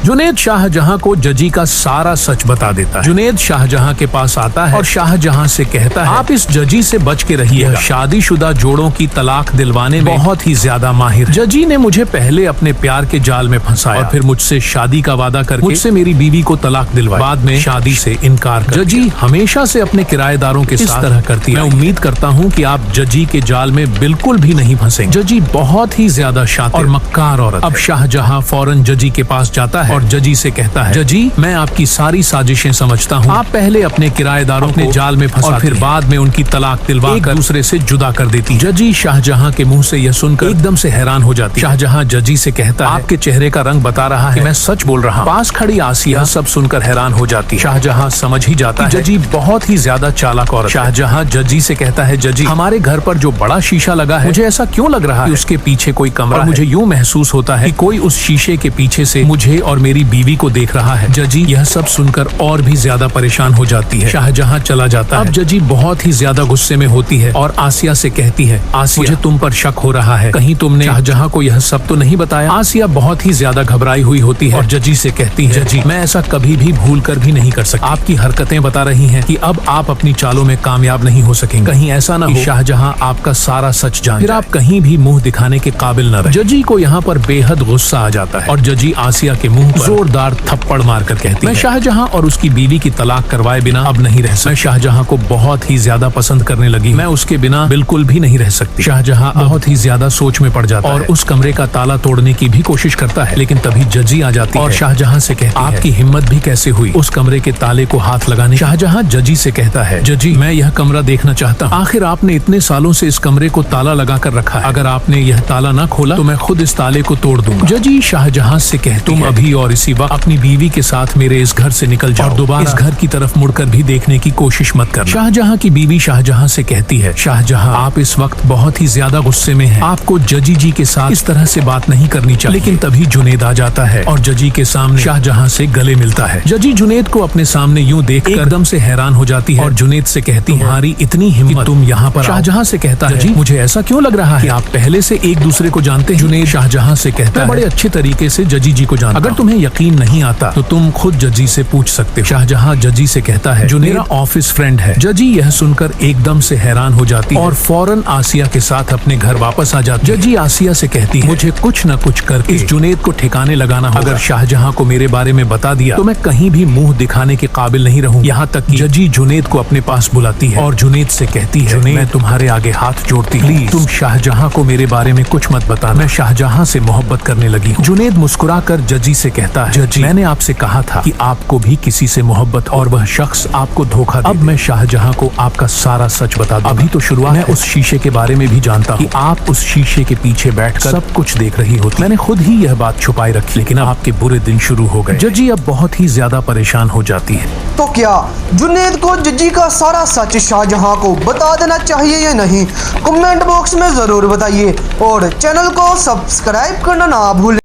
जुनेद शाहजहां को जजी का सारा सच बता देता है। जुनेद शाहजहां के पास आता है और शाहजहां से कहता है, आप इस जजी से बच के रहिए, शादीशुदा जोड़ों की तलाक दिलवाने में बहुत ही ज्यादा माहिर है। जजी ने मुझे पहले अपने प्यार के जाल में फंसाया और फिर मुझसे शादी का वादा करके मुझसे मेरी बीवी को तलाक दिलवाया, बाद में शादी से इनकार कर। जजी हमेशा से अपने किराएदारों के साथ इस तरह करती है। मैं उम्मीद करता हूँ कि आप जजी के जाल में बिल्कुल भी नहीं फंसेंगे। जजी बहुत ही ज्यादा शातिर और मक्कार औरत। अब शाहजहां फौरन जजी के पास जाता है और जजी से कहता है, जजी मैं आपकी सारी साजिशें समझता हूँ। आप पहले अपने किराएदारों को जाल में फंसा और फिर बाद में उनकी तलाक दिलवा कर दूसरे से जुदा कर देती। जजी शाहजहां के मुंह से यह सुनकर एकदम से हैरान हो जाती। शाहजहां जजी से कहता है, आपके चेहरे का रंग बता रहा है कि मैं सच बोल रहा हूँ। पास खड़ी आसिया सब सुनकर हैरान हो जाती। शाहजहां समझ ही जाता है जजी बहुत ही ज्यादा चालाक औरत। शाहजहां जजी से कहता है, जजी हमारे घर पर जो बड़ा शीशा लगा है, मुझे ऐसा क्यों लग रहा है उसके पीछे कोई कमरा है। मुझे यूँ महसूस होता है कि कोई उस शीशे के पीछे से मुझे और मेरी बीवी को देख रहा है। जजी यह सब सुनकर और भी ज्यादा परेशान हो जाती है। शाहजहां चला जाता है। अब जजी बहुत ही ज्यादा गुस्से में होती है और आसिया से कहती है, आसिया मुझे तुम पर शक हो रहा है, कहीं तुमने शाहजहां को यह सब तो नहीं बताया। आसिया बहुत ही ज्यादा घबराई हुई होती है और जजी से कहती है, जजी मैं ऐसा कभी भी भूल कर भी नहीं कर सकती। आपकी हरकतें बता रही हैं कि अब आप अपनी चालों में कामयाब नहीं हो सकेंगे। कहीं ऐसा न हो शाहजहां आपका सारा सच जान फिर आप कहीं भी मुंह दिखाने के काबिल न रहे। जजी को यहाँ पर बेहद गुस्सा आ जाता है और जजी आसिया के मुंह पर जोरदार थप्पड़ मारकर कहती है, मैं शाहजहां और उसकी बीवी की तलाक करवाए बिना अब नहीं रह सकती। मैं शाहजहां को बहुत ही ज्यादा पसंद करने लगी, मैं उसके बिना बिल्कुल भी नहीं रह सकती। शाहजहां बहुत ही ज्यादा सोच में पड़ जाता है और उस कमरे का ताला तोड़ने की भी कोशिश करता है, लेकिन तभी जजी आ जाती है और शाहजहां से कहती है, आपकी हिम्मत भी कैसे हुई उस कमरे के ताले को हाथ लगाने। शाहजहां जजी से कहता है, जजी मैं यह कमरा देखना चाहता हूँ। आखिर आपने इतने सालों से इस कमरे को ताला लगा कर रखा है, अगर आपने यह ताला न खोला तो मैं खुद इस ताले को तोड़ दूंगा। जजी शाहजहां से कहती तुम अभी और इसी वक्त अपनी बीवी के साथ मेरे इस घर से निकल जाओ और दोबारा इस घर की तरफ मुड़कर भी देखने की कोशिश मत करना। शाहजहां की बीवी शाहजहां से कहती है, शाहजहां आप इस वक्त बहुत ही ज्यादा गुस्से में हैं, आपको जजी जी के साथ इस तरह से बात नहीं करनी चाहिए। लेकिन तभी जुनेद आ जाता है और जजी के सामने शाहजहां से गले मिलता है। जजी जुनेद को अपने सामने यूं देखकर एकदम से हैरान हो जाती है और जुनेद से कहती है, तुम्हारी इतनी हिम्मत तुम यहाँ पर। शाहजहां से कहता है, जजी मुझे ऐसा क्यों लग रहा है कि आप पहले से एक दूसरे को जानते हैं। जुनेद शाहजहां से कहता है, बड़े अच्छे तरीके से जजी जी को जानता हूं। अगर तुम्हें यकीन नहीं आता तो तुम खुद जजी से पूछ सकते हो। शाहजहां जजी से कहता है, जुनेद मेरा ऑफिस फ्रेंड है। जजी यह सुनकर एकदम से हैरान हो जाती है और फौरन आसिया के साथ अपने घर वापस आ जाती है। जजी आसिया से कहती है, मुझे कुछ न कुछ करके इस जुनेद को ठिकाने लगाना होगा। अगर शाहजहां को मेरे बारे में बता दिया तो मैं कहीं भी मुंह दिखाने के काबिल नहीं रहूं। यहाँ तक कि जजी जुनेद को अपने पास बुलाती है और जुनेद से कहती है, मैं तुम्हारे आगे हाथ जोड़ती हूं, प्लीज तुम शाहजहां को मेरे बारे में कुछ मत बताना, मैं शाहजहां से मोहब्बत करने लगी हूँ। जुनेद मुस्कुराकर जजी से कहता है, जजी मैंने आपसे कहा था कि आपको भी किसी से मोहब्बत और वह शख्स आपको धोखा दे। अब मैं शाहजहां को आपका सारा सच बता दूं। अभी तो शुरुआत है। उस शीशे के बारे में भी जानता हूँ कि आप उस शीशे के पीछे बैठकर सब कुछ देख रही होती। मैंने खुद ही यह बात छुपाई रखी, लेकिन अब आपके बुरे दिन शुरू हो गए। जजी अब बहुत ही ज्यादा परेशान हो जाती है। तो क्या जुनेद को जजी का सारा सच शाहजहां को बता देना चाहिए या नहीं, कमेंट बॉक्स में जरूर बताइए और चैनल को सब्सक्राइब करना ना भूलें।